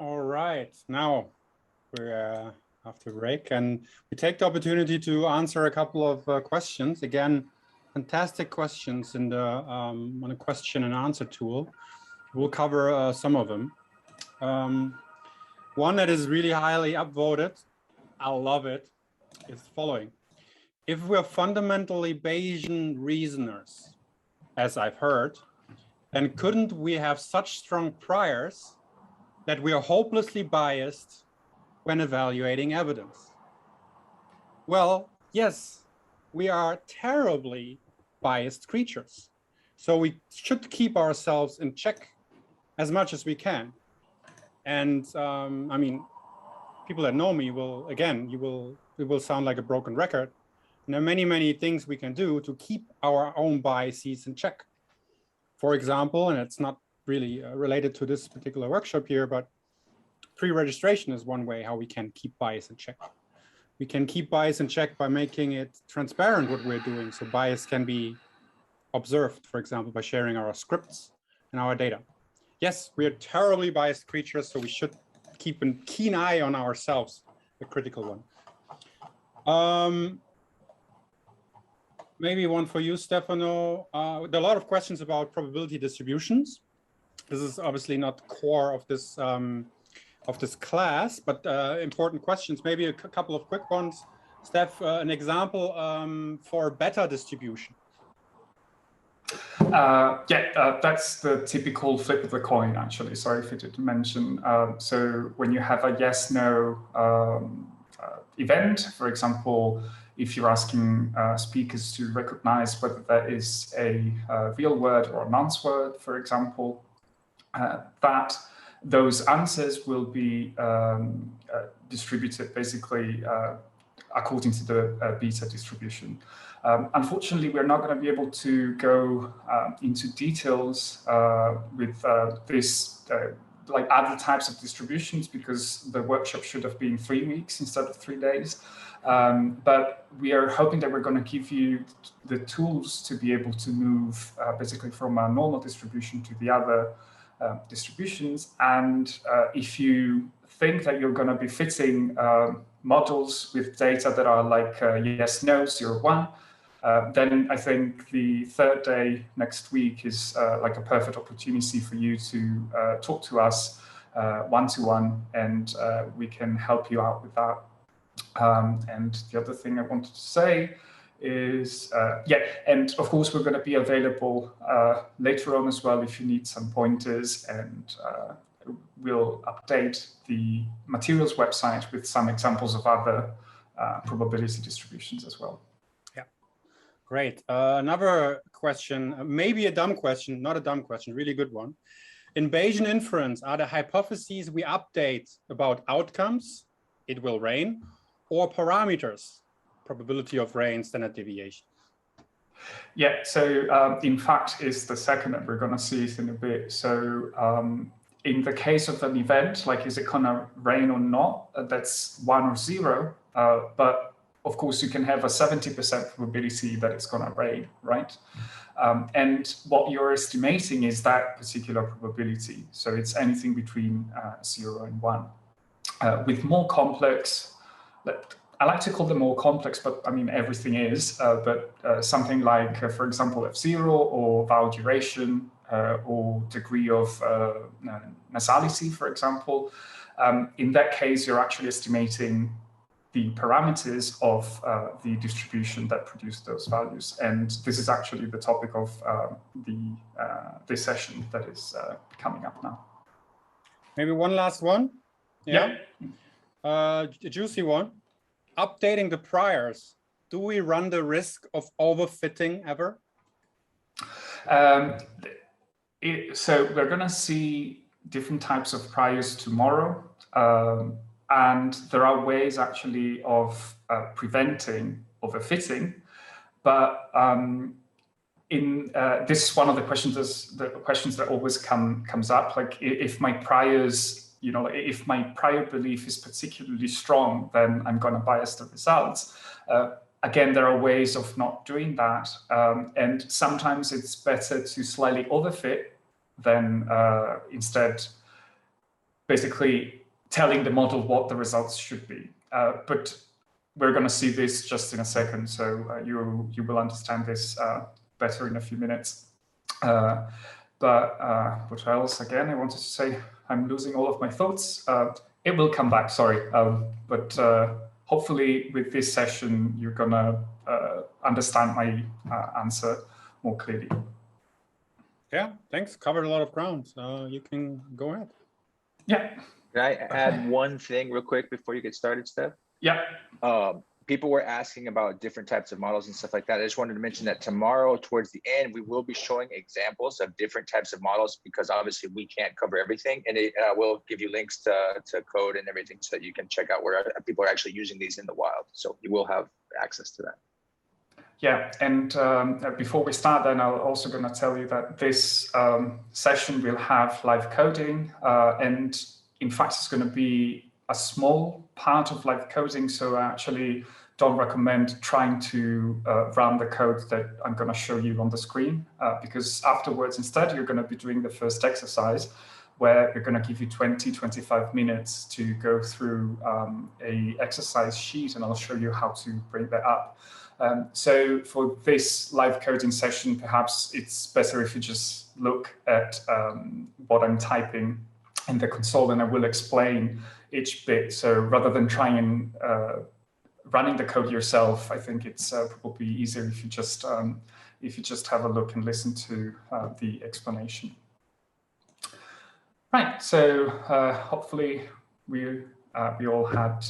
All right, now we're after break, and we take the opportunity to answer a couple of questions. Again, fantastic questions in the on a question and answer tool. We'll cover some of them. One that is really highly upvoted, I love it, is the following. If we're fundamentally Bayesian reasoners, as I've heard, then couldn't we have such strong priors that we are hopelessly biased when evaluating evidence? Well, yes, we are terribly biased creatures. So we should keep ourselves in check as much as we can. And I mean, people that know me will, again, it will sound like a broken record. And there are many, many things we can do to keep our own biases in check. For example, and it's not really related to this particular workshop here, but pre-registration is one way how we can keep bias in check. We can keep bias in check by making it transparent what we're doing. So bias can be observed, for example, by sharing our scripts and our data. Yes, we are terribly biased creatures, so we should keep a keen eye on ourselves, the critical one. Maybe one for you, Stefano. There are a lot of questions about probability distributions. This is obviously not core of this class, but important questions. Maybe a couple of quick ones. Steph, an example for beta distribution. That's the typical flip of the coin, actually. Sorry if I didn't mention. So when you have a yes-no event, for example, if you're asking speakers to recognize whether that is a real word or a nonce word, for example, those answers will be distributed basically according to the beta distribution. Unfortunately, we're not going to be able to go into details with this, like other types of distributions, because the workshop should have been 3 weeks instead of 3 days. But we are hoping that we're going to give you the tools to be able to move basically from a normal distribution to the other distributions. And if you think that you're going to be fitting models with data that are like yes, no, 0, 1, then I think the third day next week is like a perfect opportunity for you to talk to us one-to-one, and we can help you out with that. And the other thing I wanted to say is, and of course, we're going to be available later on as well if you need some pointers, and we'll update the materials website with some examples of other probability distributions as well. Yeah, great. Another question, maybe a dumb question, not a dumb question, really good one. In Bayesian inference, are the hypotheses we update about outcomes, it will rain, or parameters, probability of rain, standard deviation? Yeah, so in fact, it's the second that we're going to see it in a bit. So in the case of an event, like is it going to rain or not, that's 1 or 0. But of course, you can have a 70% probability that it's going to rain, right? And what you're estimating is that particular probability. So it's anything between 0 and 1. With more complex, I like to call them more complex, but I mean, everything is, but something like, for example, F0 or vowel duration or degree of nasality, for example. In that case, you're actually estimating the parameters of the distribution that produce those values. And this is actually the topic of this session that is coming up now. Maybe one last one. Yeah. A juicy one. Updating the priors, do we run the risk of overfitting ever? So we're going to see different types of priors tomorrow. And there are ways actually of preventing overfitting. But this is one of the questions that always comes up. Like if my priors, if my prior belief is particularly strong, then I'm going to bias the results. Again, there are ways of not doing that. And sometimes it's better to slightly overfit than instead basically telling the model what the results should be. But we're going to see this just in a second, so you will understand this better in a few minutes. But what else? Again, I wanted to say I'm losing all of my thoughts. It will come back, sorry. But hopefully with this session, you're going to understand my answer more clearly. Yeah, thanks. Covered a lot of ground. You can go ahead. Yeah. Can I add one thing real quick before you get started, Steph? Yeah. People were asking about different types of models and stuff like that. I just wanted to mention that tomorrow, towards the end, we will be showing examples of different types of models, because obviously we can't cover everything. And it will give you links to code and everything so that you can check out where people are actually using these in the wild. So you will have access to that. Yeah, and before we start, then I'm also going to tell you that this session will have live coding, and in fact, it's going to be a small part of live coding. So I actually don't recommend trying to run the code that I'm going to show you on the screen, because afterwards, instead, you're going to be doing the first exercise, where we're going to give you 20-25 minutes to go through a exercise sheet, and I'll show you how to bring that up. So for this live coding session, perhaps it's better if you just look at what I'm typing in the console, and I will explain each bit. So rather than trying and running the code yourself, I think it's probably easier if you just have a look and listen to the explanation. Right. So hopefully we all had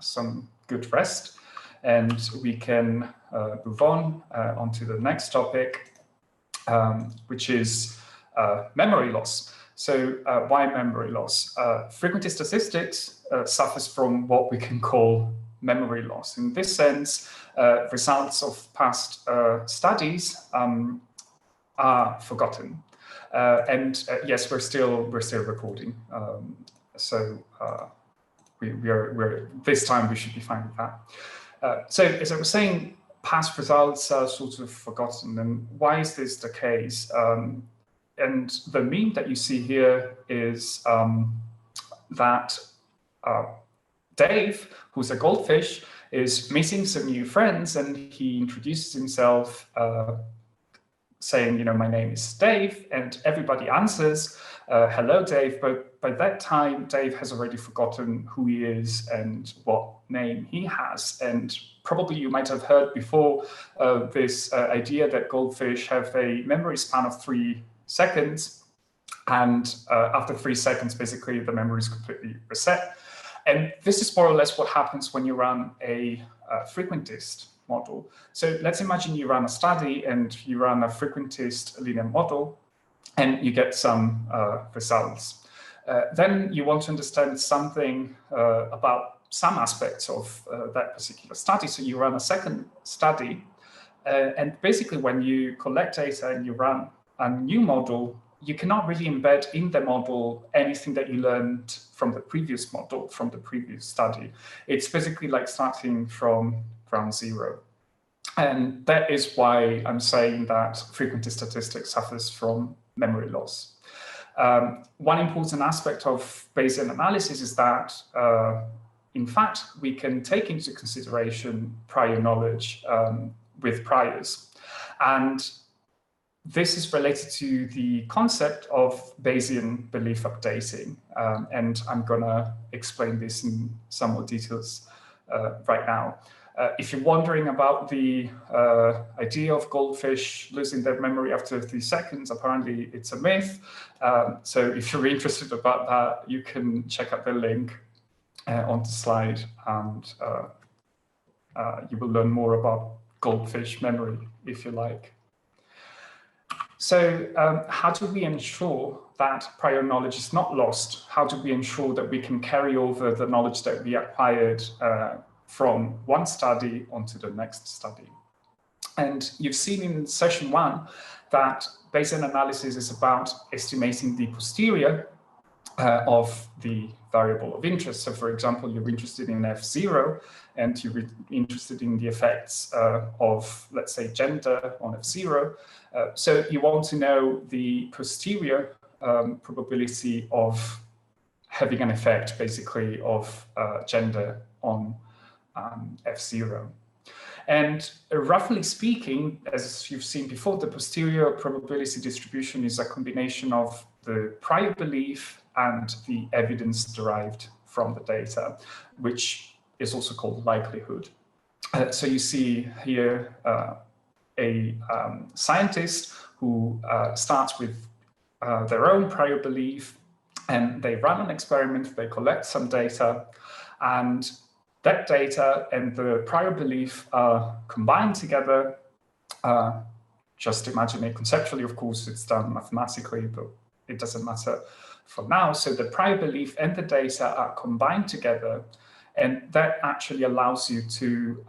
some good rest. And we can move on onto the next topic, which is memory loss. So why memory loss? Frequentist statistics suffers from what we can call memory loss. In this sense, results of past studies are forgotten. And yes, we're still recording. So we're this time we should be fine with that. So as I was saying, past results are sort of forgotten. And why is this the case? And the meme that you see here is that Dave, who's a goldfish, is meeting some new friends, and he introduces himself saying, my name is Dave, and everybody answers, hello, Dave. But by that time, Dave has already forgotten who he is and what name he has. And probably you might have heard before this idea that goldfish have a memory span of 3 seconds. And after 3 seconds, basically, the memory is completely reset. And this is more or less what happens when you run a frequentist model. So let's imagine you run a study and you run a frequentist linear model, and you get some results. Then you want to understand something about some aspects of that particular study. So you run a second study, and basically when you collect data and you run a new model, you cannot really embed in the model anything that you learned from the previous model, from the previous study. It's basically like starting from ground zero. And that is why I'm saying that frequentist statistics suffers from memory loss. One important aspect of Bayesian analysis is that, in fact, we can take into consideration prior knowledge with priors. And this is related to the concept of Bayesian belief updating. And I'm going to explain this in some more details right now. If you're wondering about the idea of goldfish losing their memory after 3 seconds, apparently it's a myth. So if you're interested about that, you can check out the link on the slide, and you will learn more about goldfish memory if you like. So how do we ensure that prior knowledge is not lost? How do we ensure that we can carry over the knowledge that we acquired from one study onto the next study? And you've seen in session 1 that Bayesian analysis is about estimating the posterior of the variable of interest. So for example, you're interested in F0, and you're interested in the effects of, let's say, gender on F0. So you want to know the posterior probability of having an effect basically of gender on F0. And roughly speaking, as you've seen before, the posterior probability distribution is a combination of the prior belief and the evidence derived from the data, which is also called likelihood. So you see here a scientist who starts with their own prior belief, and they run an experiment, they collect some data, and that data and the prior belief are combined together. Just imagine it conceptually, of course, it's done mathematically, but it doesn't matter for now. So the prior belief and the data are combined together, and that actually allows you to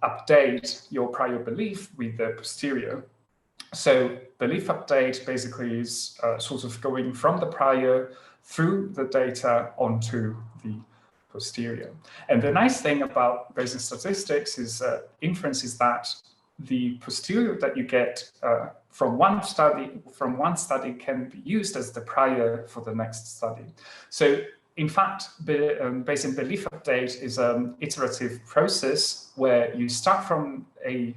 update your prior belief with the posterior. So belief update basically is sort of going from the prior through the data onto the posterior. And the nice thing about Bayesian statistics is inference is that the posterior that you get from one study can be used as the prior for the next study. So in fact, Bayesian belief update is an iterative process where you start from a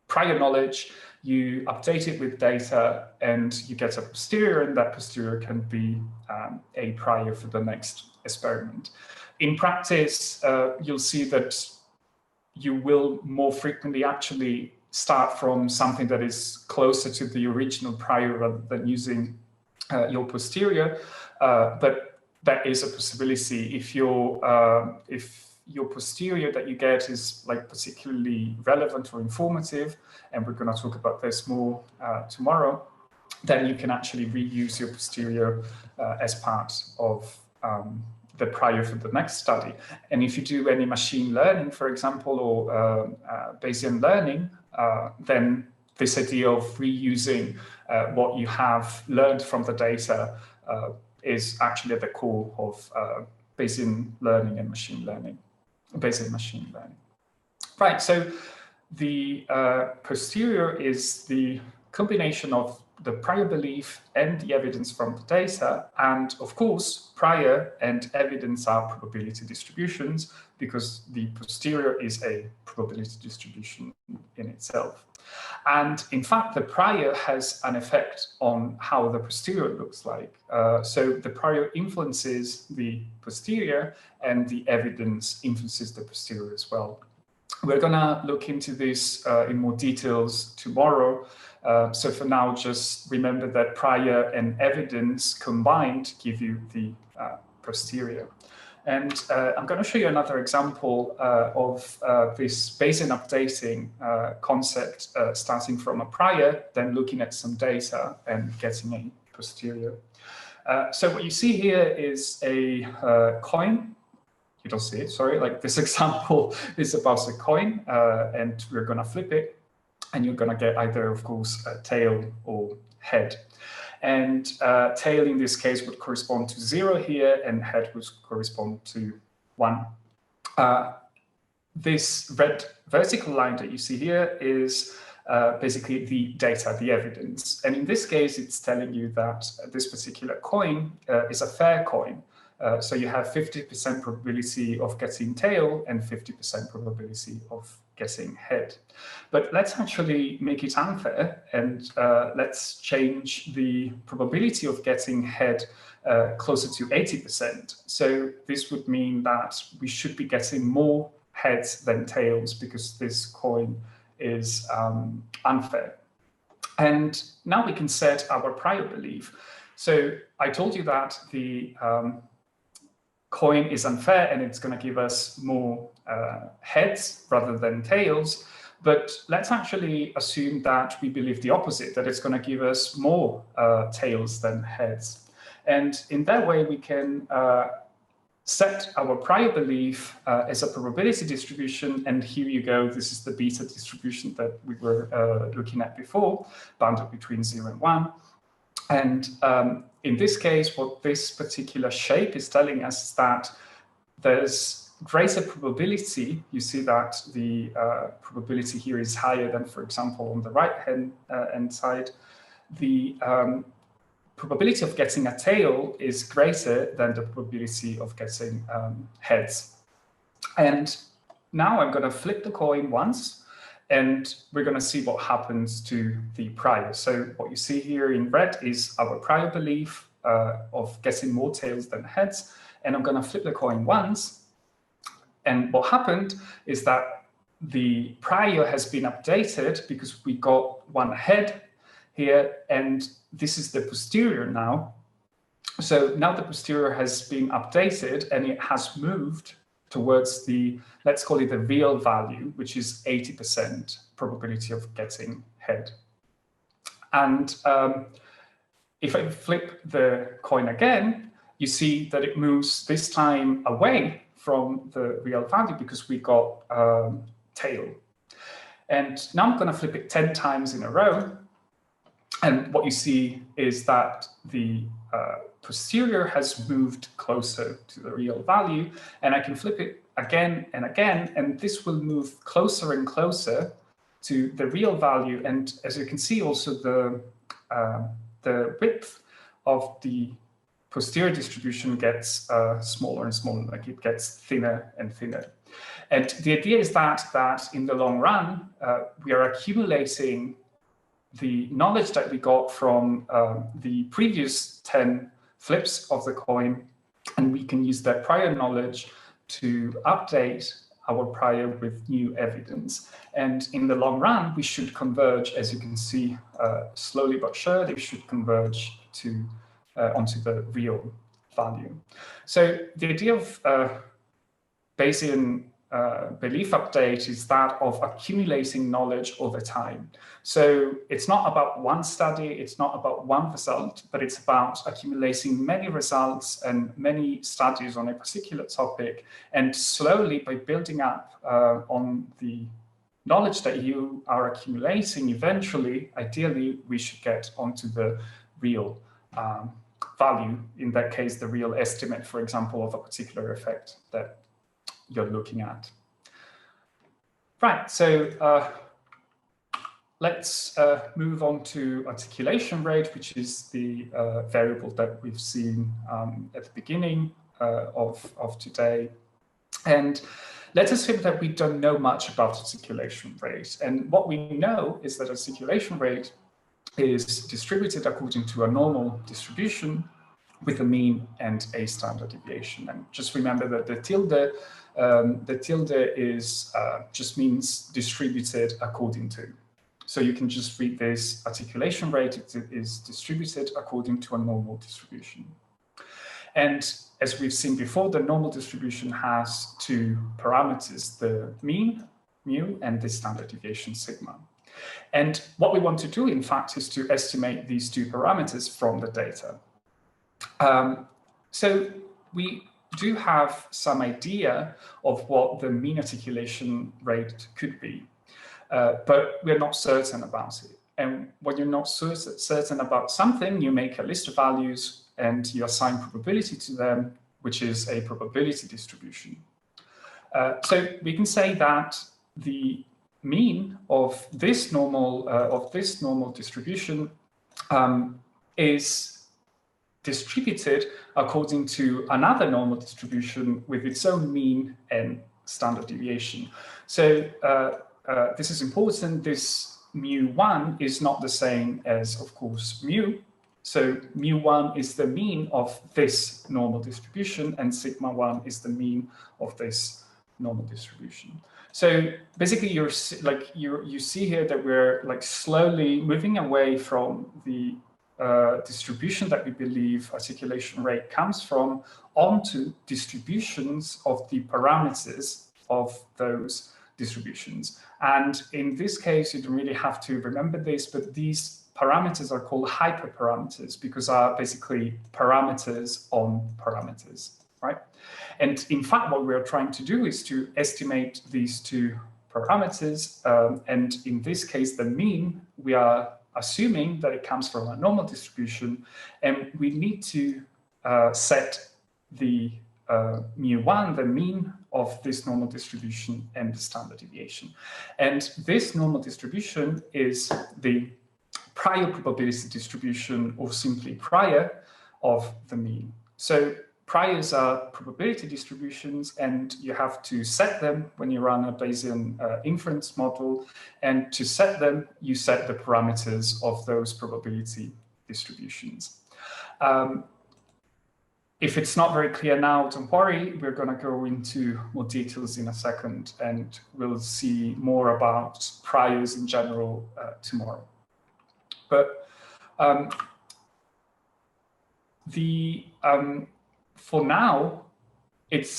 prior knowledge, you update it with data, and you get a posterior, and that posterior can be a prior for the next experiment. In practice, you'll see that you will more frequently actually start from something that is closer to the original prior rather than using your posterior, but that is a possibility if your posterior that you get is like particularly relevant or informative, and we're going to talk about this more tomorrow, then you can actually reuse your posterior as part of the prior for the next study. And if you do any machine learning, for example, or Bayesian learning, then this idea of reusing what you have learned from the data is actually at the core of Bayesian learning and machine learning, Bayesian machine learning. Right, so the posterior is the combination of the prior belief and the evidence from the data. And of course, prior and evidence are probability distributions because the posterior is a probability distribution in itself. And in fact, the prior has an effect on how the posterior looks like. So the prior influences the posterior and the evidence influences the posterior as well. We're gonna look into this in more details tomorrow. So for now, just remember that prior and evidence combined give you the posterior. And I'm going to show you another example of this Bayesian updating concept, starting from a prior, then looking at some data and getting a posterior. So what you see here is a coin. You don't see it, sorry, like this example is about a coin, and we're going to flip it. And you're going to get either, of course, a tail or head. And tail in this case would correspond to 0 here, and head would correspond to 1. This red vertical line that you see here is basically the data, the evidence. And in this case, it's telling you that this particular coin is a fair coin. So you have 50% probability of getting tail and 50% probability of getting head. But let's actually make it unfair, and let's change the probability of getting head closer to 80%. So this would mean that we should be getting more heads than tails because this coin is unfair. And now we can set our prior belief. So I told you that the coin is unfair and it's going to give us more heads rather than tails. But let's actually assume that we believe the opposite, that it's going to give us more tails than heads. And in that way, we can set our prior belief as a probability distribution. And here you go. This is the beta distribution that we were looking at before, bounded between 0 and 1. And in this case, what this particular shape is telling us is that there's greater probability. You see that the probability here is higher than, for example, on the right-hand side. The probability of getting a tail is greater than the probability of getting heads. And now I'm going to flip the coin once, and we're going to see what happens to the prior. So what you see here in red is our prior belief of getting more tails than heads. And I'm going to flip the coin once. And what happened is that the prior has been updated because we got one head here, and this is the posterior now. So now the posterior has been updated and it has moved towards the, let's call it the real value, which is 80% probability of getting head. And if I flip the coin again, you see that it moves this time away from the real value because we got tail. And now I'm going to flip it 10 times in a row. And what you see is that the posterior has moved closer to the real value. And I can flip it again and again, and this will move closer and closer to the real value. And as you can see, also the width of the posterior distribution gets smaller and smaller, like it gets thinner and thinner. And the idea is that in the long run, we are accumulating the knowledge that we got from the previous 10 flips of the coin, and we can use that prior knowledge to update our prior with new evidence. And in the long run, we should converge, as you can see, slowly but surely, we should converge to onto the real value. So the idea of Bayesian belief update is that of accumulating knowledge over time. So it's not about one study, it's not about one result, but it's about accumulating many results and many studies on a particular topic, and slowly, by building up on the knowledge that you are accumulating, eventually, ideally, we should get onto the real value, in that case, the real estimate, for example, of a particular effect that you're looking at. Right, so let's move on to articulation rate, which is the variable that we've seen at the beginning of today. And let's assume that we don't know much about articulation rate. And what we know is that articulation rate is distributed according to a normal distribution with a mean and a standard deviation. And just remember that the tilde is just means distributed according to. So you can just read this articulation rate, it is distributed according to a normal distribution. And as we've seen before, the normal distribution has two parameters, the mean, mu, and the standard deviation, sigma. And what we want to do, in fact, is to estimate these two parameters from the data. So we do have some idea of what the mean articulation rate could be, but we're not certain about it. And when you're not certain about something, you make a list of values and you assign probability to them, which is a probability distribution. So we can say that the mean of this normal distribution is distributed according to another normal distribution with its own mean and standard deviation. So this is important. This mu1 is not the same as, of course, mu. So mu1 is the mean of this normal distribution, and sigma1 is the mean of this normal distribution. So basically, you see here that we're like slowly moving away from the distribution that we believe articulation rate comes from onto distributions of the parameters of those distributions. And in this case, you don't really have to remember this, but these parameters are called hyperparameters because are basically parameters on parameters, right? And in fact, what we're trying to do is to estimate these two parameters. And in this case, the mean, we are assuming that it comes from a normal distribution, and we need to set the mu1, the mean of this normal distribution, and the standard deviation. And this normal distribution is the prior probability distribution, or simply prior, of the mean. So priors are probability distributions, and you have to set them when you run a Bayesian inference model. And to set them, you set the parameters of those probability distributions. If it's not very clear now, don't worry, we're going to go into more details in a second, and we'll see more about priors in general tomorrow. But for now, it's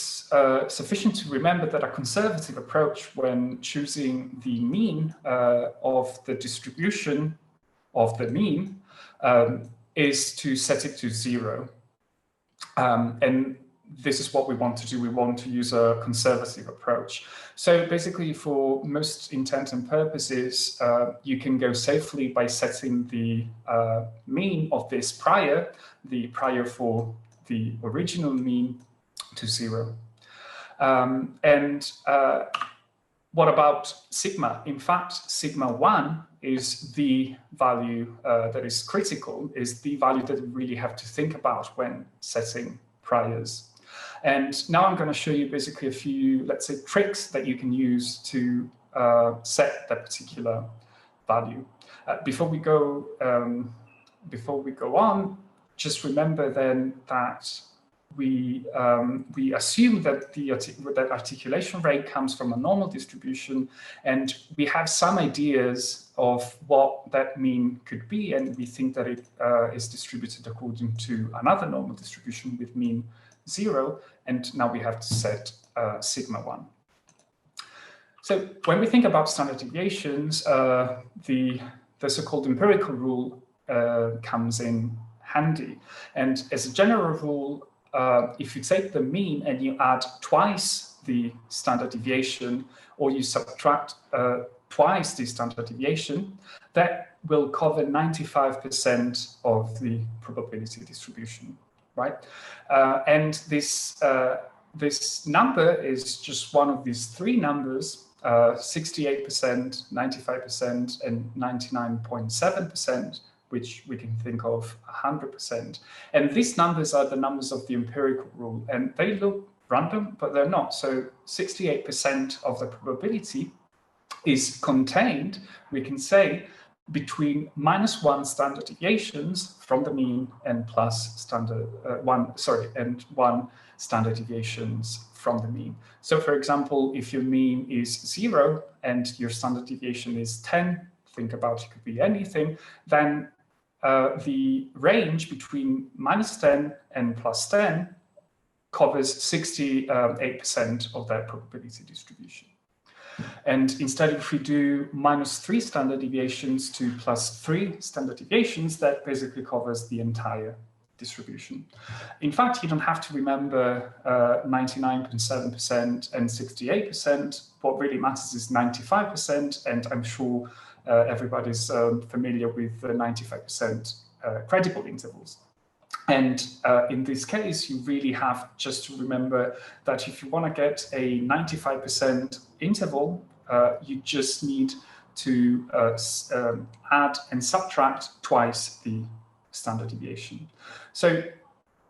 sufficient to remember that a conservative approach when choosing the mean of the distribution of the mean is to set it to 0. And this is what we want to do. We want to use a conservative approach. So basically, for most intent and purposes, you can go safely by setting the mean of this prior, the prior for the original mean, to 0. What about sigma? In fact, sigma 1 is the value that is critical, is the value that we really have to think about when setting priors. And now I'm going to show you basically a few, let's say, tricks that you can use to set that particular value. Before we go on, just remember then that we assume that that articulation rate comes from a normal distribution, and we have some ideas of what that mean could be, and we think that it is distributed according to another normal distribution with mean 0, and now we have to set sigma 1. So when we think about standard deviations, the so-called empirical rule comes in handy, and as a general rule, if you take the mean and you add twice the standard deviation, or you subtract twice the standard deviation, that will cover 95% of the probability distribution, right? And this number is just one of these three numbers, 68%, 95%, and 99.7%, which we can think of 100%. And these numbers are the numbers of the empirical rule, and they look random, but they're not. So 68% of the probability is contained, we can say, between -1 standard deviations from the mean and one standard deviations from the mean. So for example, if your mean is 0 and your standard deviation is 10, think about it could be anything, then the range between -10 and +10 covers 68% of that probability distribution. And instead, if we do -3 standard deviations to +3 standard deviations, that basically covers the entire distribution. In fact, you don't have to remember 99.7% and 68%. What really matters is 95%, and I'm sure everybody's familiar with the 95% credible intervals. And in this case, you really have just to remember that if you want to get a 95% interval, you just need to add and subtract twice the standard deviation. So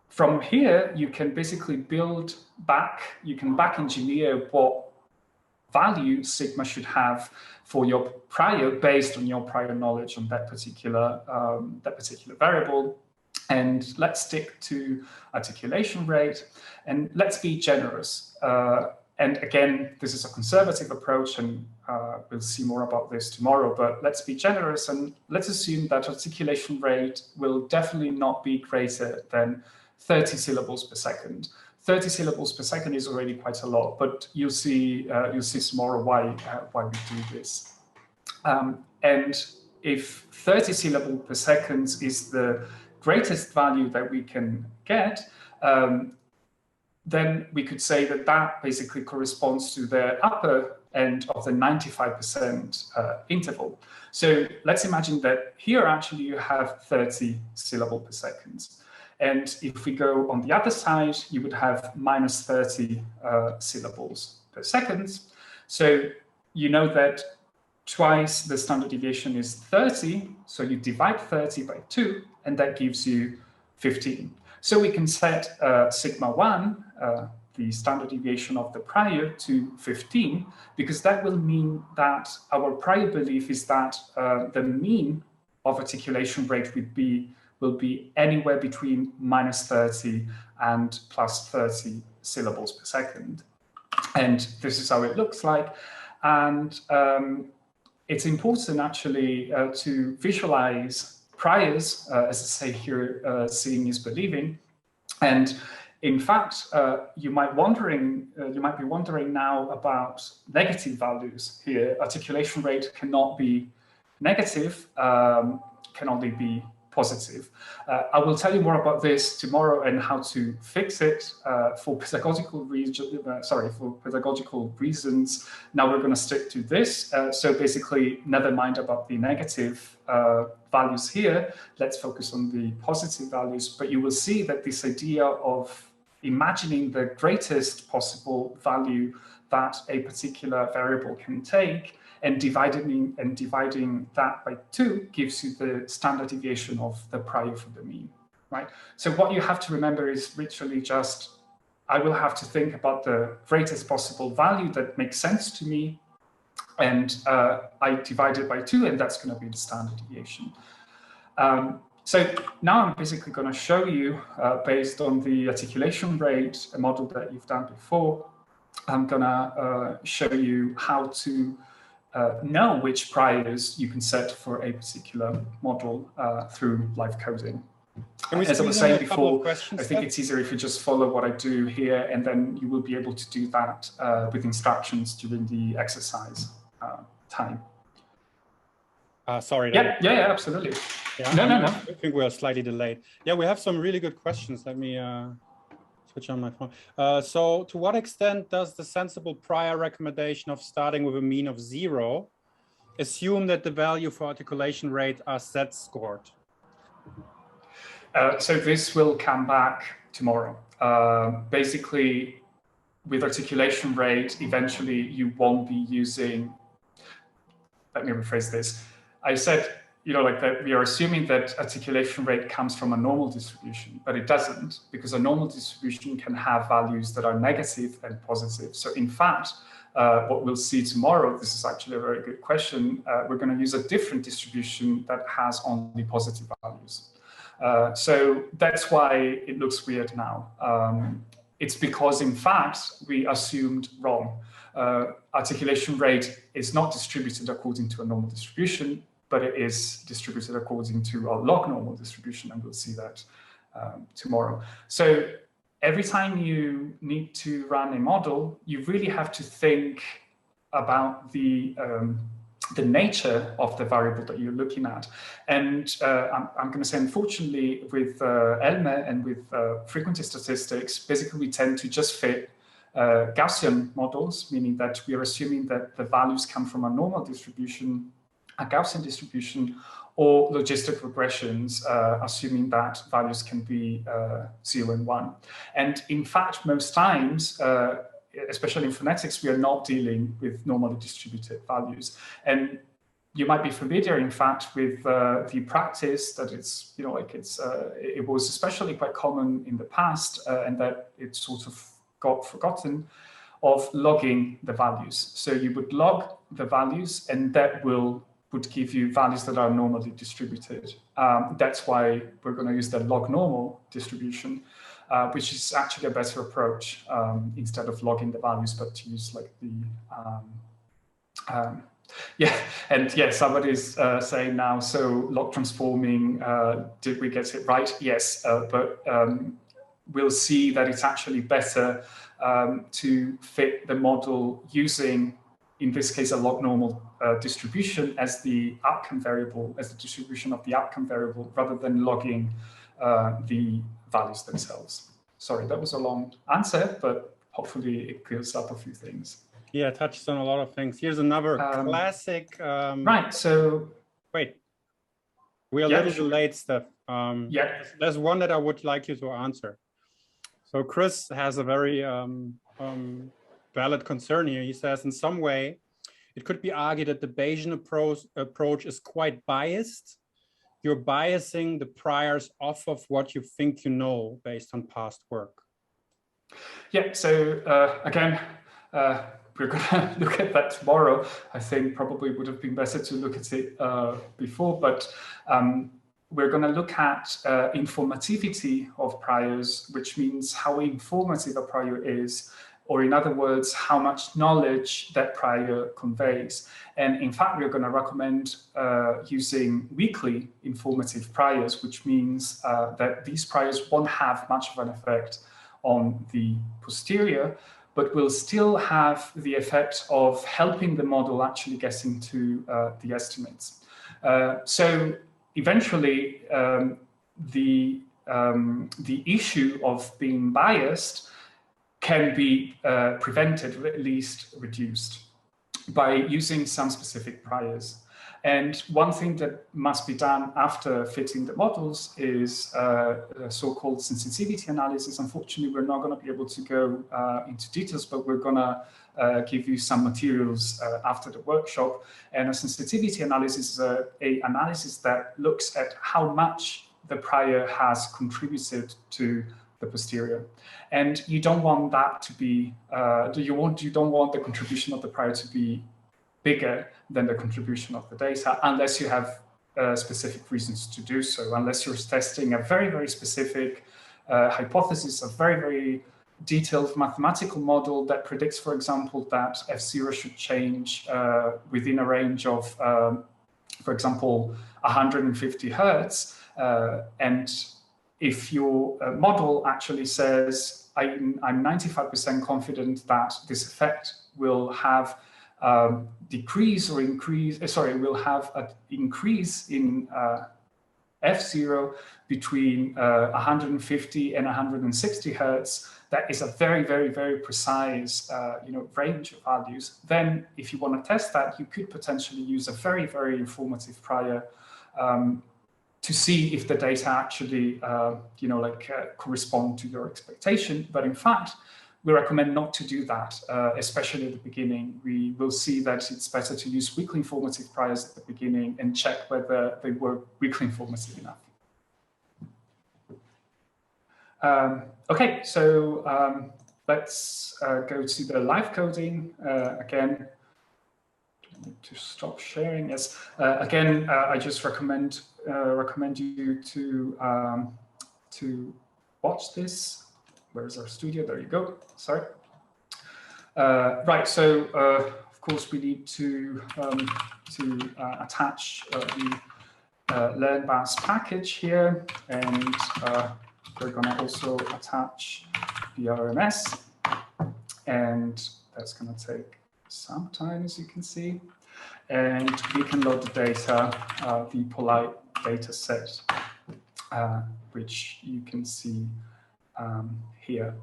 from here, you can basically build back, you can back engineer what value sigma should have for your prior based on your prior knowledge on that particular variable. And let's stick to articulation rate, and let's be generous. And again, this is a conservative approach, and we'll see more about this tomorrow, but let's be generous and let's assume that articulation rate will definitely not be greater than 30 syllables per second. 30 syllables per second is already quite a lot, but you'll see tomorrow why we do this. And if 30 syllables per second is the greatest value that we can get, then we could say that that basically corresponds to the upper end of the 95% interval. So let's imagine that here actually you have 30 syllables per second. And if we go on the other side, you would have -30 syllables per second. So you know that twice the standard deviation is 30. So you divide 30 by 2, and that gives you 15. So we can set sigma 1, the standard deviation of the prior, to 15, because that will mean that our prior belief is that the mean of articulation rate will be anywhere between -30 and +30 syllables per second. And this is how it looks like. And it's important actually to visualize priors, as I say here, seeing is believing. And in fact, you might be wondering now about negative values here. Articulation rate cannot be negative, can only be positive. I will tell you more about this tomorrow and how to fix it for pedagogical reasons. Now we're going to stick to this. So basically, never mind about the negative values here. Let's focus on the positive values. But you will see that this idea of imagining the greatest possible value that a particular variable can take and dividing that by 2 gives you the standard deviation of the prior for the mean, right? So what you have to remember is literally just, I will have to think about the greatest possible value that makes sense to me, and I divide it by 2, and that's going to be the standard deviation. So now I'm basically going to show you, based on the articulation rate, a model that you've done before, I'm going to show you how to know which priors you can set for a particular model through live coding. As I was saying before, I think it's easier if you just follow what I do here, and then you will be able to do that with instructions during the exercise time. Sorry. Yeah, absolutely. Yeah, no. I think we're slightly delayed. Yeah, we have some really good questions. Let me switch on my phone. So to what extent does the sensible prior recommendation of starting with a mean of 0 assume that the value for articulation rate are z-scored? So this will come back tomorrow. Basically, with articulation rate, eventually you won't be using, let me rephrase this. I said, like that we are assuming that articulation rate comes from a normal distribution, but it doesn't, because a normal distribution can have values that are negative and positive. So in fact, what we'll see tomorrow, this is actually a very good question, we're going to use a different distribution that has only positive values. So that's why it looks weird now. It's because, in fact, we assumed wrong. Articulation rate is not distributed according to a normal distribution, but it is distributed according to a log normal distribution, and we'll see that tomorrow. So every time you need to run a model, you really have to think about the nature of the variable that you're looking at. And I'm going to say, unfortunately, with ELME and with frequency statistics, basically we tend to just fit Gaussian models, meaning that we are assuming that the values come from a normal distribution, a Gaussian distribution, or logistic regressions, assuming that values can be 0 and 1. And in fact, most times, especially in phonetics, we are not dealing with normally distributed values. And you might be familiar, in fact, with the practice that it's, it was especially quite common in the past, and that it sort of got forgotten, of logging the values. So you would log the values, and that would give you values that are normally distributed. That's why we're going to use the log normal distribution, which is actually a better approach instead of logging the values, but to use like the, somebody's saying now, so log transforming, did we get it right? Yes, but we'll see that it's actually better to fit the model using, in this case, a log normal distribution as the outcome variable, as the distribution of the outcome variable, rather than logging the values themselves. Sorry, that was a long answer, but hopefully it clears up a few things. Yeah, touched on a lot of things. Here's another classic. Right, so. Wait, we're a little delayed, Steph. There's one that I would like you to answer. So Chris has a very valid concern here. He says, in some way, it could be argued that the Bayesian approach is quite biased. You're biasing the priors off of what you think you know based on past work. Yeah, so again, we're going to look at that tomorrow. I think probably would have been better to look at it before, but we're going to look at informativity of priors, which means how informative a prior is, or in other words, how much knowledge that prior conveys. And in fact, we're going to recommend using weakly informative priors, which means that these priors won't have much of an effect on the posterior, but will still have the effect of helping the model actually getting to the estimates. So eventually, the issue of being biased can be prevented, or at least reduced, by using some specific priors. And one thing that must be done after fitting the models is so-called sensitivity analysis. Unfortunately, we're not going to be able to go into details, but we're going to give you some materials after the workshop. And a sensitivity analysis is an analysis that looks at how much the prior has contributed to the posterior. And you don't want that to be, you don't want the contribution of the prior to be bigger than the contribution of the data, unless you have specific reasons to do so, unless you're testing a very, very specific hypothesis, a very, very detailed mathematical model that predicts, for example, that F0 should change within a range of, for example, 150 hertz. And if your model actually says, I'm 95% confident that this effect will have decrease or increase, will have an increase in F0 between 150 and 160 hertz, that is a very, very, very precise range of values. Then if you want to test that, you could potentially use a very, very informative prior to see if the data actually correspond to your expectation. But in fact, we recommend not to do that, especially at the beginning. We will see that it's better to use weakly informative priors at the beginning and check whether they were weakly informative enough. Okay, so let's go to the live coding again. To stop sharing, yes. Again, I just recommend you to watch this. Where's our studio? There you go. Sorry. Right. So of course we need to attach the learnBAS package here, and we're going to also attach the RMS, and that's going to take some time, as you can see. And we can load the data, the polite data set, which you can see here.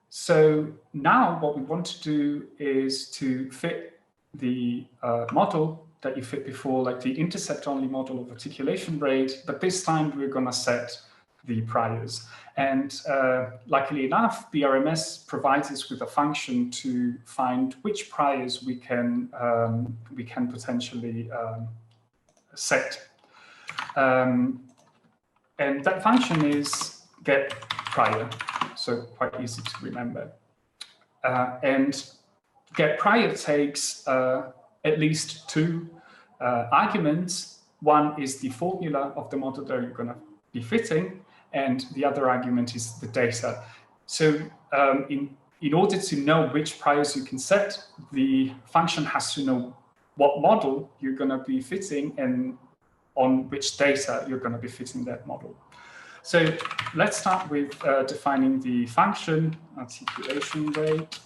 So now what we want to do is to fit the model that you fit before, like the intercept-only model of articulation rate, but this time we're going to set the priors. And luckily enough, BRMS provides us with a function to find which priors we can potentially set. And that function is get prior, so quite easy to remember. And get prior takes at least two arguments. One is the formula of the model that you're going to be fitting, and the other argument is the data. So in order to know which priors you can set, the function has to know what model you're going to be fitting and on which data you're going to be fitting that model. So let's start with defining the function articulation rate.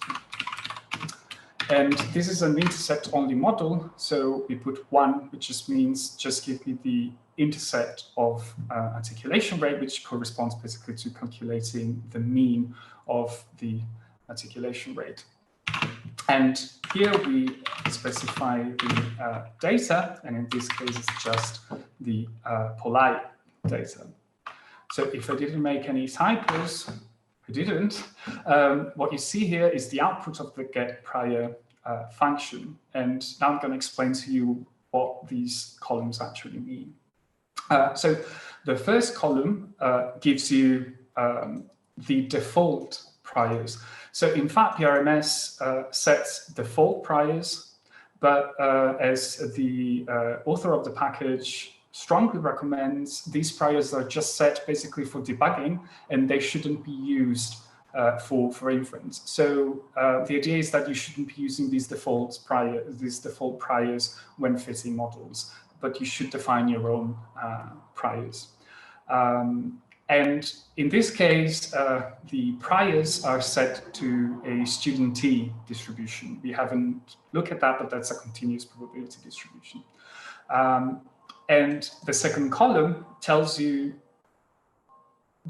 And this is an intercept-only model. So we put 1, which just means just give me the intercept of articulation rate, which corresponds basically to calculating the mean of the articulation rate. And here we specify the data, and in this case, it's just the polite data. So if I didn't make any typos, I didn't. What you see here is the output of the get prior function. And now I'm going to explain to you what these columns actually mean. So the first column gives you the default priors. So in fact, PRMS sets default priors, but as the author of the package strongly recommends, these priors are just set basically for debugging, and they shouldn't be used for inference. So the idea is that you shouldn't be using these default priors when fitting models, but you should define your own priors. And in this case, the priors are set to a student T distribution. We haven't looked at that, but that's a continuous probability distribution. And the second column tells you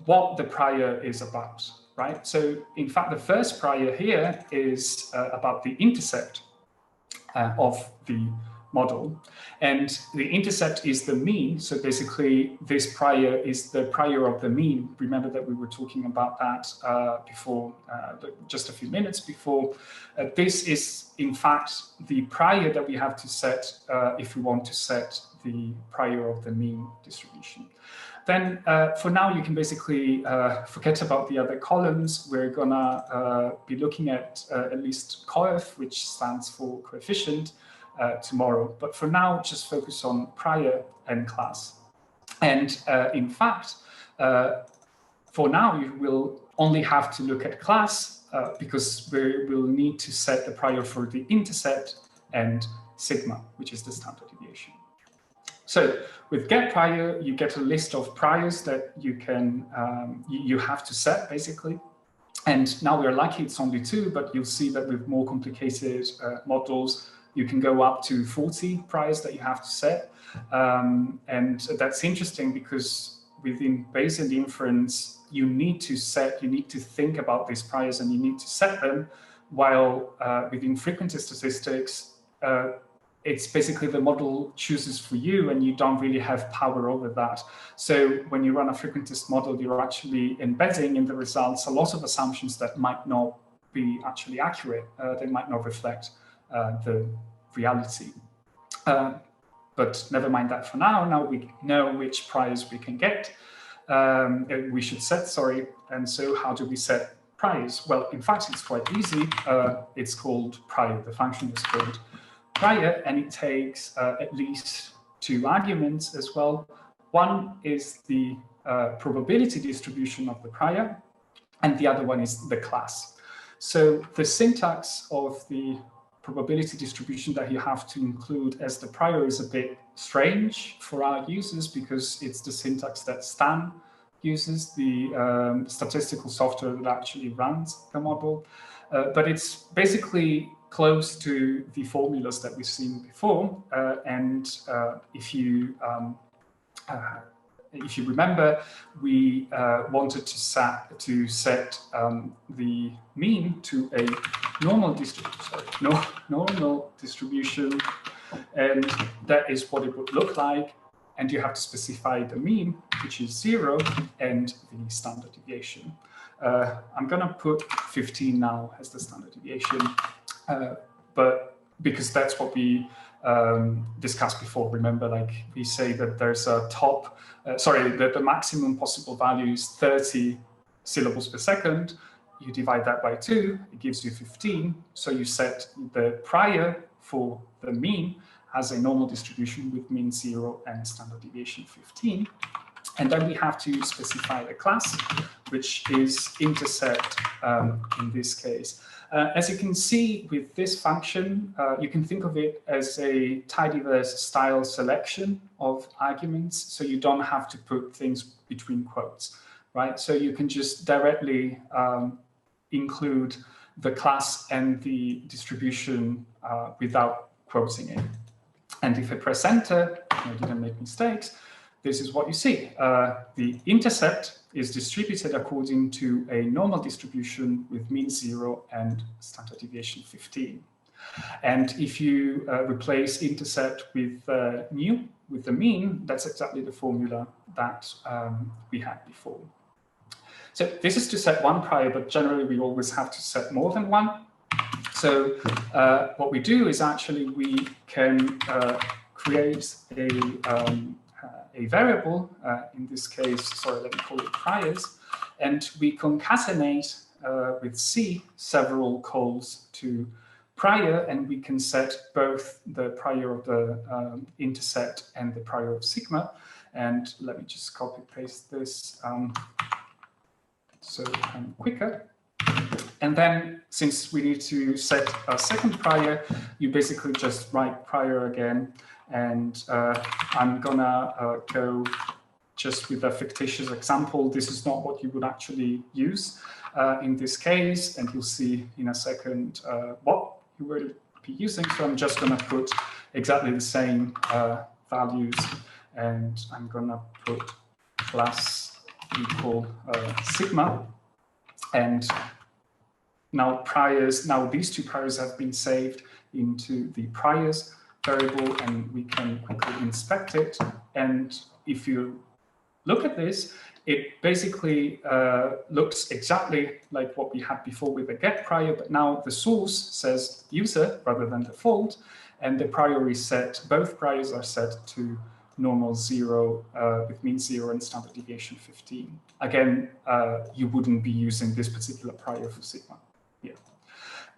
what the prior is about, right? So in fact, the first prior here is about the intercept of the model. And the intercept is the mean. So basically, this prior is the prior of the mean. Remember that we were talking about that before, just a few minutes before. This is, in fact, the prior that we have to set if we want to set the prior of the mean distribution. Then for now, you can basically forget about the other columns. We're gonna be looking at least coef, which stands for coefficient, tomorrow. But for now, just focus on prior and class. And in fact, for now, you will only have to look at class because we will need to set the prior for the intercept and sigma, which is the standard deviation. So with get prior, you get a list of priors that you can you have to set basically. And now we're lucky it's only 2, but you'll see that with more complicated models, you can go up to 40 priors that you have to set. And that's interesting because within Bayesian inference, you need to think about these priors and you need to set them, while within frequency statistics, it's basically the model chooses for you and you don't really have power over that. So when you run a frequentist model, you're actually embedding in the results a lot of assumptions that might not be actually accurate. They might not reflect the reality. But never mind that for now. Now we know which priors we can get. We should set, sorry. And so how do we set priors? Well, in fact, it's quite easy. It's called prior. The function is called prior, and it takes at least 2 arguments as well. One is the probability distribution of the prior, and the other one is the class. So the syntax of the probability distribution that you have to include as the prior is a bit strange for our users because it's the syntax that Stan uses, the statistical software that actually runs the model. But it's basically close to the formulas that we've seen before. And if you remember, we wanted to set the mean to a normal distribution, and that is what it would look like. And you have to specify the mean, which is 0, and the standard deviation. I'm going to put 15 now as the standard deviation, but because that's what we discussed before. Remember, like we say that there's a top, that the maximum possible value is 30 syllables per second. You divide that by 2, it gives you 15. So you set the prior for the mean as a normal distribution with mean 0 and standard deviation 15. And then we have to specify the class, which is intercept in this case. As you can see with this function, you can think of it as a tidyverse style selection of arguments. So you don't have to put things between quotes, right? So you can just directly include the class and the distribution without quoting it. And if I press enter, I didn't make mistakes, this is what you see. The intercept is distributed according to a normal distribution with mean 0 and standard deviation 15. And if you replace intercept with mu, with the mean, that's exactly the formula that we had before. So this is to set one prior, but generally we always have to set more than one. So what we do is actually we can create a variable, in this case, sorry, let me call it priors, and we concatenate with C several calls to prior, and we can set both the prior of the intercept and the prior of sigma. And let me just copy paste this so I'm quicker. And then, since we need to set a second prior, you basically just write prior again. And I'm gonna go just with a fictitious example. This is not what you would actually use in this case, and you'll see in a second what you will be using. So I'm just gonna put exactly the same values, and I'm gonna put plus equal sigma, and now priors, now these two priors have been saved into the priors variable, and we can quickly inspect it. And if you look at this, it basically looks exactly like what we had before with the get prior, but now the source says user rather than default, and the prior is set, both priors are set to normal 0 with mean 0 and standard deviation 15. Again, you wouldn't be using this particular prior for sigma. Yeah.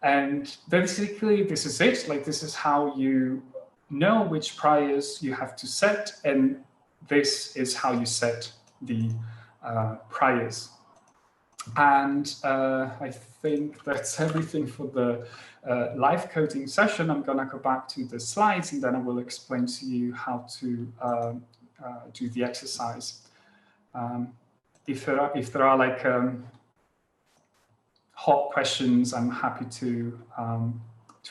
And basically, this is it. Like, this is how you know which priors you have to set, and this is how you set the priors. And I think that's everything for the live coding session. I'm going to go back to the slides, and then I will explain to you how to do the exercise. If there are like hot questions, I'm happy to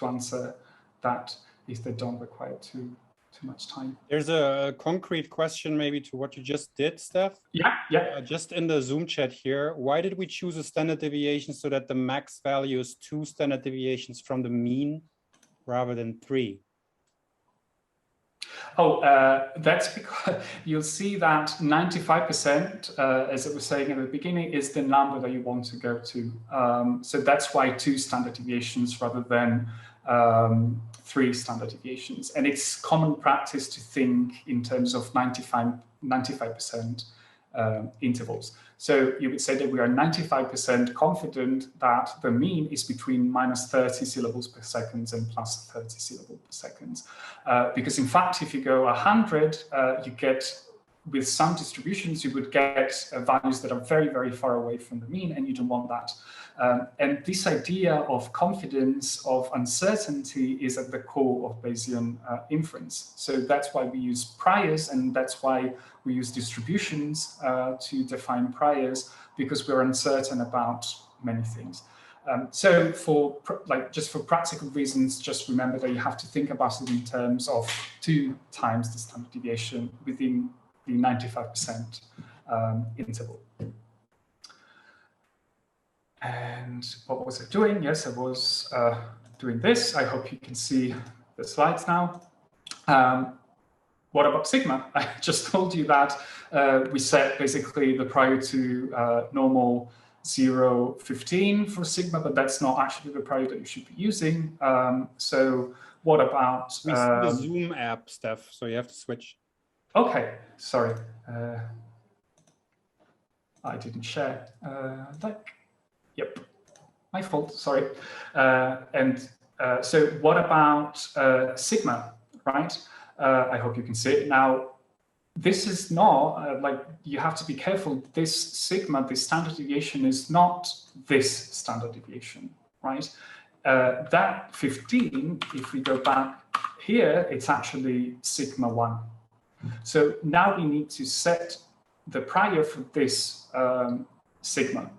answer that if they don't require too much time. There's a concrete question maybe to what you just did, Steph. Yeah. Just in the Zoom chat here, why did we choose a standard deviation so that the max value is 2 standard deviations from the mean rather than 3? Oh, that's because you'll see that 95%, as I was saying at the beginning, is the number that you want to go to. So that's why 2 standard deviations rather than 3 standard deviations. And it's common practice to think in terms of 95% intervals. So you would say that we are 95% confident that the mean is between minus 30 syllables per second and plus 30 syllables per second. Because in fact, if you go 100, you get, with some distributions, you would get values that are very, very far away from the mean, and you don't want that. And this idea of confidence, of uncertainty, is at the core of Bayesian inference. So that's why we use priors, and that's why we use distributions to define priors, because we're uncertain about many things. So for just for practical reasons, just remember that you have to think about it in terms of 2 times the standard deviation within the 95% interval. And what was I doing? Yes, I was doing this. I hope you can see the slides now. What about sigma? I just told you that we set basically the prior to normal 0, 15 for sigma, but that's not actually the prior that you should be using. So what about... We see the Zoom app, Steph, so you have to switch. Okay, sorry. I didn't share. Yep, my fault, sorry. So what about sigma, right? I hope you can see it. Now, this is not, you have to be careful. This sigma, this standard deviation, is not this standard deviation, right? That 15, if we go back here, it's actually sigma 1. So now we need to set the prior for this sigma.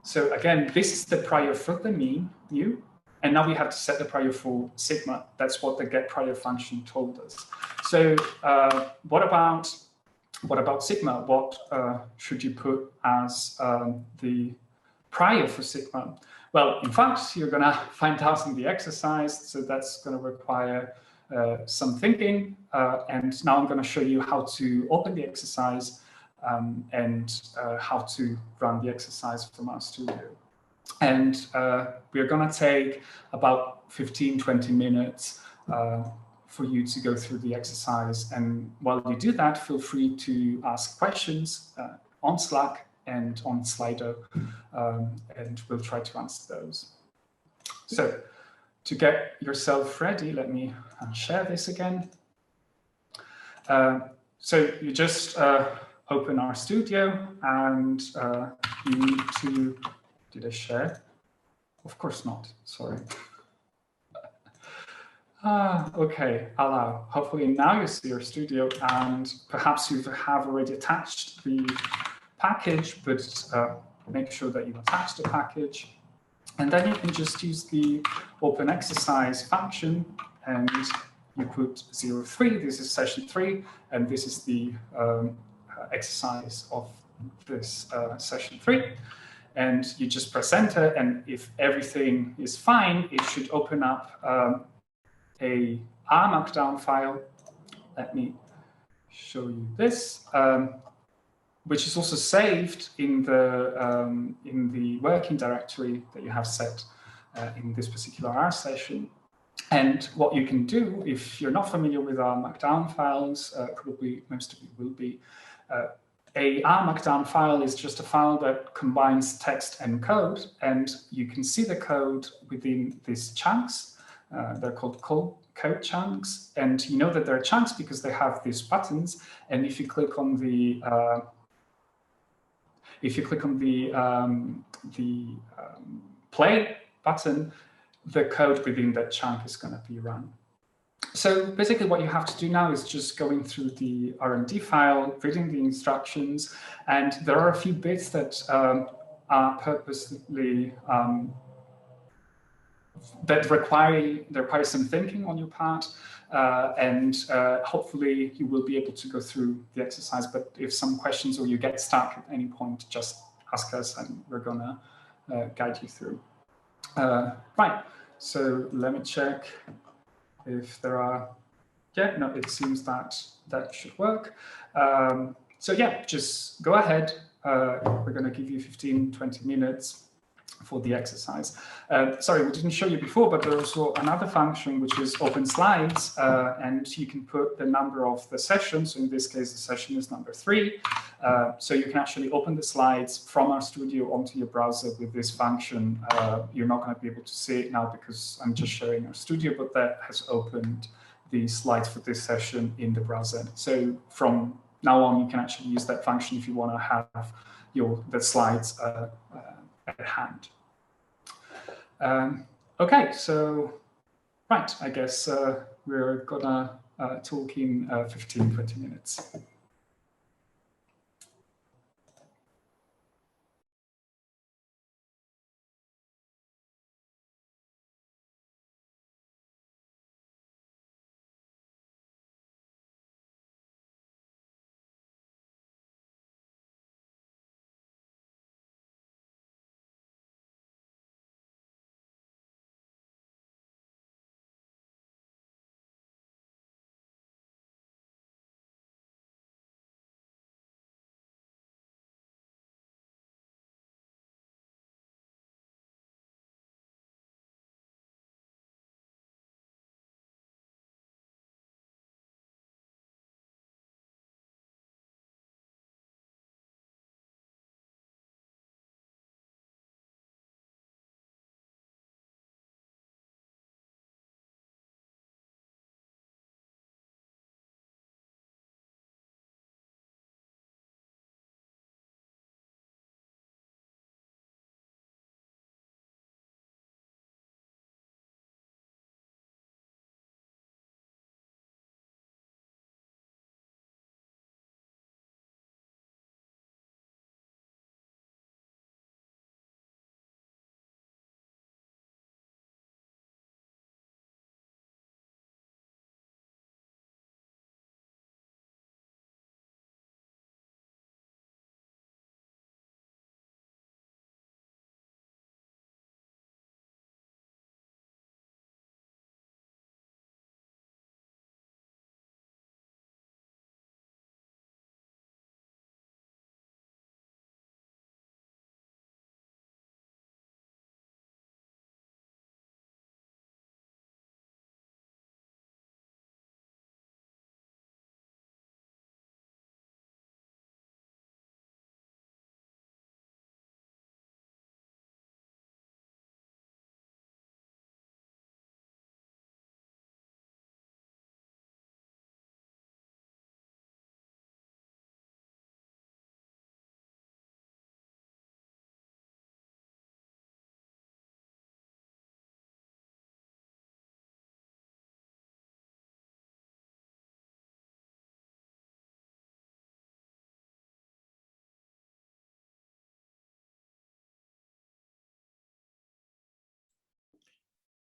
So again, this is the prior for the mean, mu, and now we have to set the prior for sigma. That's what the get prior function told us. So what about sigma? What should you put as the prior for sigma? Well, in fact, you're going to find out in the exercise, so that's going to require some thinking. And now I'm going to show you how to open the exercise, and how to run the exercise from our studio. And we're going to take about 15-20 minutes for you to go through the exercise. And while you do that, feel free to ask questions on Slack and on Slido, and we'll try to answer those. So to get yourself ready, let me share this again. So you just open our studio, and you need to, did I share? Of course not, sorry. Okay, allow. Hopefully now you see your studio, and perhaps you have already attached the package, but make sure that you attach the package. And then you can just use the open exercise function, and you put 03, this is session 3, and this is the exercise of this session 3. And you just press enter, and if everything is fine, it should open up a R Markdown file. Let me show you this, which is also saved in the working directory that you have set in this particular R session. And what you can do, if you're not familiar with R Markdown files, probably most of you will be, a R Markdown file is just a file that combines text and code, and you can see the code within these chunks. They're called code chunks, and you know that they're chunks because they have these buttons. And if you click on the play button, the code within that chunk is going to be run. So basically what you have to do now is just going through the R&D file, reading the instructions, and there are a few bits that are purposely that require some thinking on your part, and hopefully you will be able to go through the exercise. But if some questions or you get stuck at any point, just ask us and we're gonna guide you through. Right, so let me check if there are, yeah, no, it seems that that should work. So yeah, just go ahead. We're gonna give you 15-20 minutes for the exercise. Sorry, we didn't show you before, but there's also another function which is open slides, and you can put the number of the session. So in this case, the session is number 3. So you can actually open the slides from our studio onto your browser with this function. You're not going to be able to see it now because I'm just showing our studio, but that has opened the slides for this session in the browser. So from now on, you can actually use that function if you want to have the slides at hand. Okay, so right, I guess we're gonna talk in 15-20 minutes.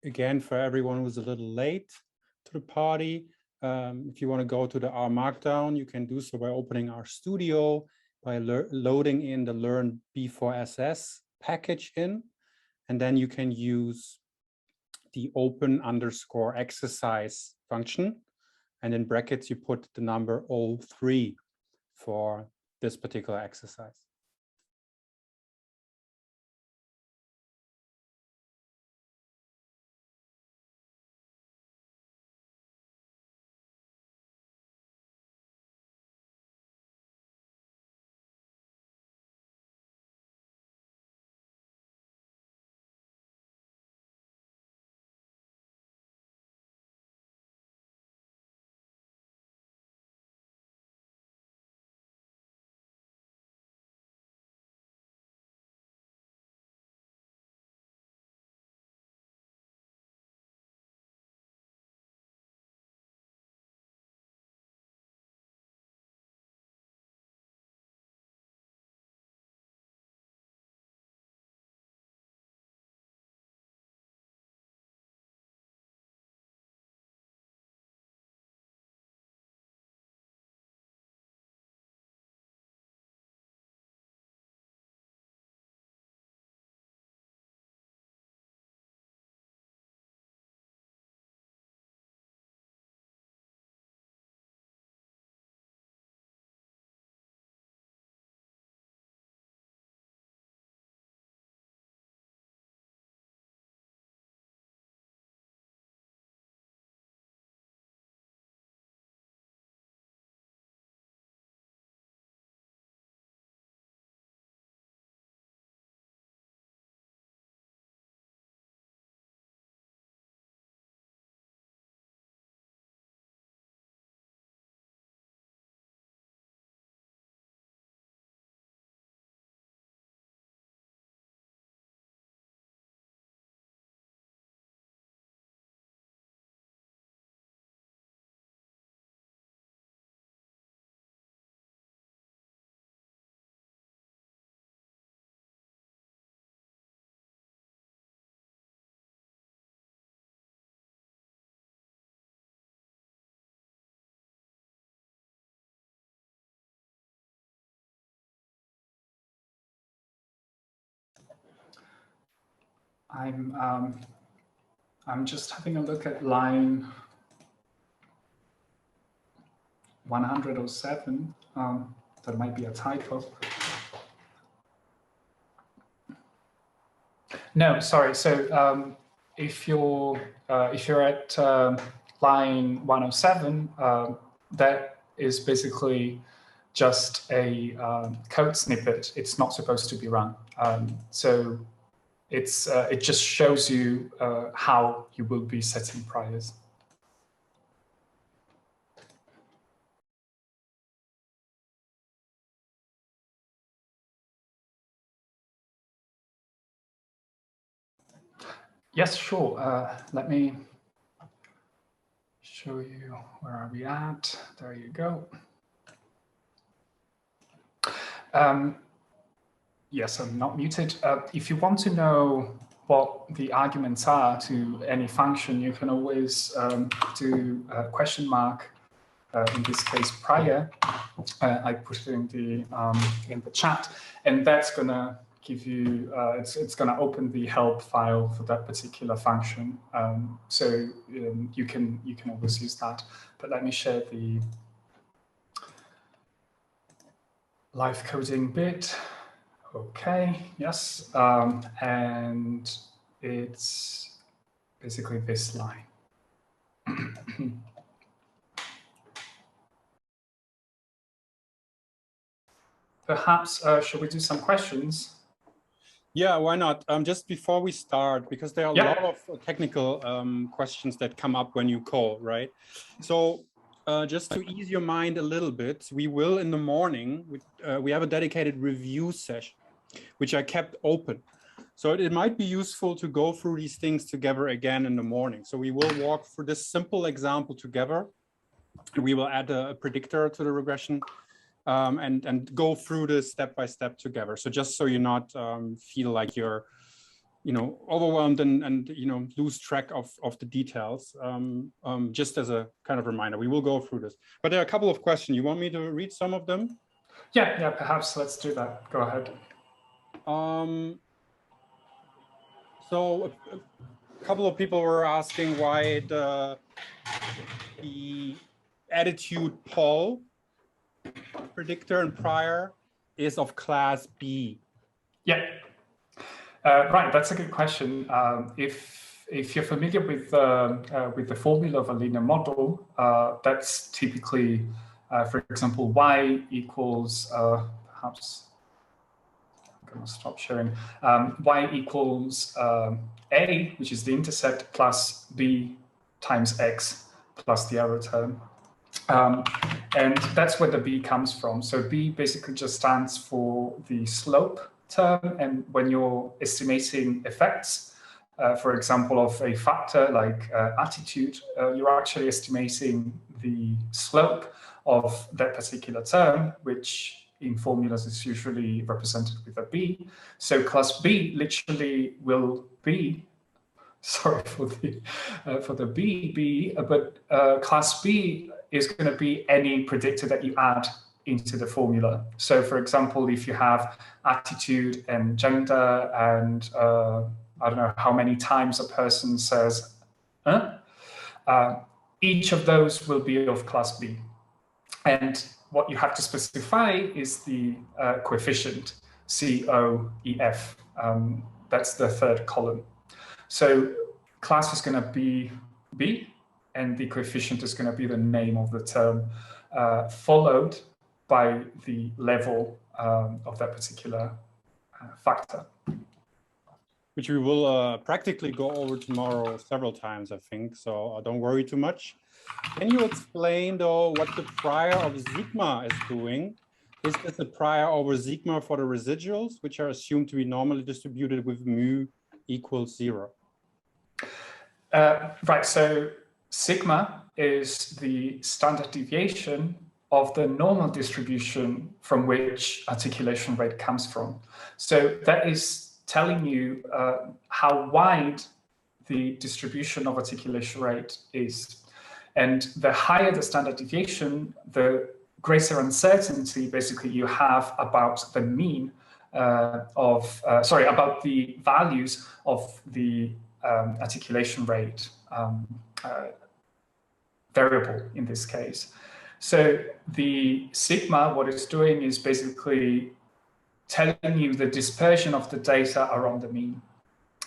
again, for everyone who's a little late to the party, if you want to go to the R Markdown, you can do so by opening our studio, by loading in the learnB4SS package in, and then you can use the open_exercise function. And in brackets, you put the number 03 for this particular exercise. I'm just having a look at line 107. That might be a typo. No, sorry. So if you're at line 107, that is basically just a code snippet. It's not supposed to be run. So it just shows you how you will be setting priors. Yes, sure. Let me show you where are we at. There you go. Yes, I'm not muted. If you want to know what the arguments are to any function, you can always do a question mark. In this case, prior. I put it in the chat, and that's gonna give you. It's gonna open the help file for that particular function. So you can always use that. But let me share the live coding bit. Okay, yes, and it's basically this line. Perhaps, shall we do some questions? Yeah, why not? Just before we start, because there are a lot of technical questions that come up when you call, right? So just to ease your mind a little bit, we will in the morning, we have a dedicated review session, which I kept open. So it might be useful to go through these things together again in the morning. So we will walk through this simple example together. We will add a predictor to the regression and go through this step by step together. So just so you not feel like you're overwhelmed and lose track of the details. Just as a kind of reminder, we will go through this. But there are a couple of questions. You want me to read some of them? Yeah, perhaps let's do that. Go ahead. So a couple of people were asking why the attitude poll predictor and prior is of class B. Yeah, right. That's a good question. If you're familiar with the formula of a linear model, that's typically, for example, y equals perhaps. I'm going to stop sharing. Y equals a, which is the intercept, plus b times x plus the error term. And that's where the b comes from. So b basically just stands for the slope term. And when you're estimating effects, for example, of a factor like attitude, you're actually estimating the slope of that particular term, which in formulas is usually represented with a b. So class B literally will be, sorry for the b, but class B is going to be any predictor that you add into the formula. So for example, if you have attitude and gender and I don't know how many times a person says, each of those will be of class B. And what you have to specify is the coefficient, COEF. That's the third column. So class is going to be B, and the coefficient is going to be the name of the term, followed by the level of that particular factor. Which we will practically go over tomorrow several times, I think, so don't worry too much. Can you explain, though, what the prior of sigma is doing? Is this the prior over sigma for the residuals, which are assumed to be normally distributed with mu equals 0? Right, so sigma is the standard deviation of the normal distribution from which articulation rate comes from. So that is telling you how wide the distribution of articulation rate is. And the higher the standard deviation, the greater uncertainty basically you have about the mean about the values of the articulation rate variable in this case. So the sigma, what it's doing is basically telling you the dispersion of the data around the mean.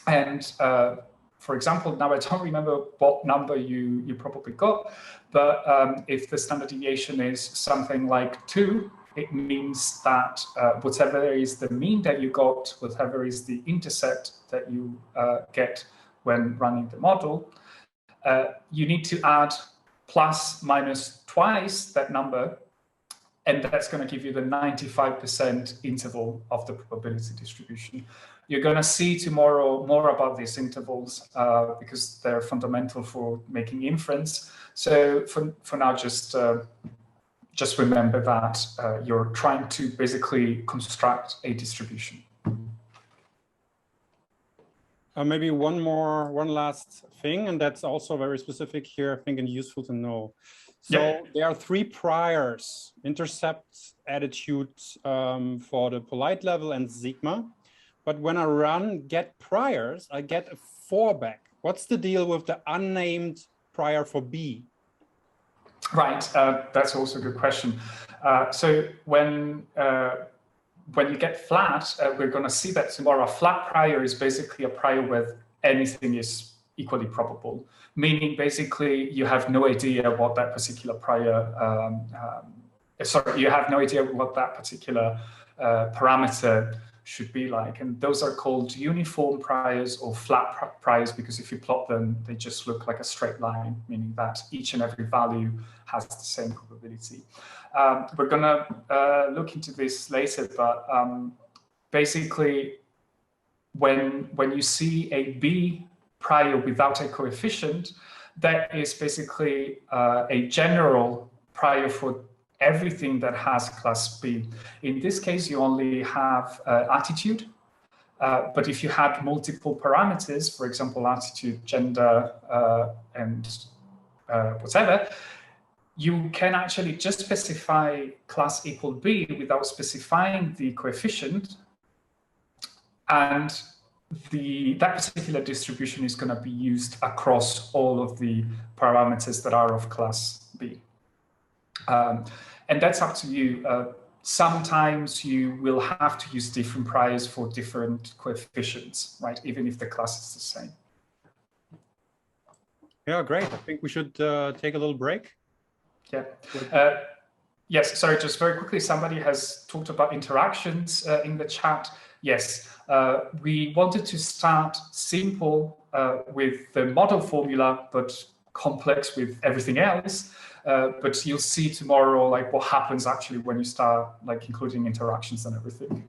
And for example, now I don't remember what number you probably got, but if the standard deviation is something like 2, it means that whatever is the mean that you got, whatever is the intercept that you get when running the model, you need to add plus minus twice that number, and that's going to give you the 95% interval of the probability distribution. You're going to see tomorrow more about these intervals because they're fundamental for making inference. So for now, just remember that you're trying to basically construct a distribution. Maybe one last thing, and that's also very specific here, I think, and useful to know. So there are 3 priors: intercept, attitude for the polite level, and sigma. But when I run get priors, I get a 4 back. What's the deal with the unnamed prior for B? Right, that's also a good question. So when you get flat, we're going to see that tomorrow. A flat prior is basically a prior where anything is equally probable, meaning basically you have no idea what that particular prior, you have no idea what that particular parameter should be like. And those are called uniform priors or flat priors, because if you plot them, they just look like a straight line, meaning that each and every value has the same probability. We're going to look into this later, but basically when you see a B prior without a coefficient, that is basically a general prior for everything that has class B. In this case, you only have attitude, But if you had multiple parameters, for example, attitude, gender, and whatever, you can actually just specify class equal B without specifying the coefficient, and that particular distribution is going to be used across all of the parameters that are of class B. And that's up to you. Sometimes you will have to use different priors for different coefficients, right? Even if the class is the same. Yeah, great. I think we should take a little break. Yeah. Yes, sorry, just very quickly, somebody has talked about interactions in the chat. Yes, we wanted to start simple with the model formula, but complex with everything else. But you'll see tomorrow like what happens actually when you start like including interactions and everything.